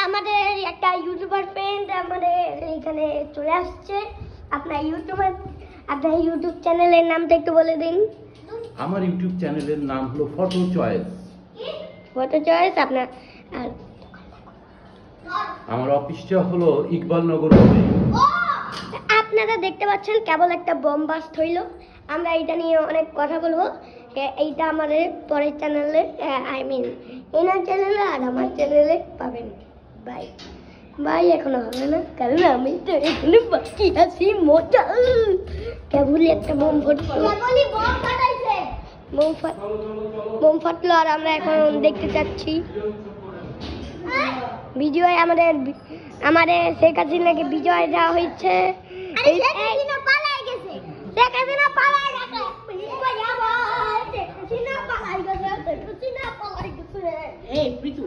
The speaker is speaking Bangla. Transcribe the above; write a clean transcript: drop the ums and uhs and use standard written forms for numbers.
আমাদের একটা ইউটিউবার ফ্রেন্ড আমাদের এখানে চলে আসছে। আপনার ইউটিউব চ্যানেলের নামটা একটু বলে দিন। আমার ইউটিউব চ্যানেলের নাম হলো ফটো চয়েস। Photo choice. আপনার আর আমার অফিসটা হলো ইকবাল নগর রোডে। আপনারা দেখতে পাচ্ছেন কেবল একটা বোম বাস্ট হইলো। আমরা এটা নিয়ে অনেক কথা বলবো। এইটা আমাদের পরের চ্যানেলে এনার চ্যানেলে আর আমার চ্যানেলে পাবেন। Bye bye. এখনো হবে না কারণ আমি তো এখানে বাকি আছি। মজা কেবলই একটা বোম ফাটলো। বোম ফাটলো আর আমরা এখন দেখতে চাচ্ছি বিজয়। আমাদের শেখ হাসিনাকে বিজয় দেওয়া হয়েছে। Hey, Pritu.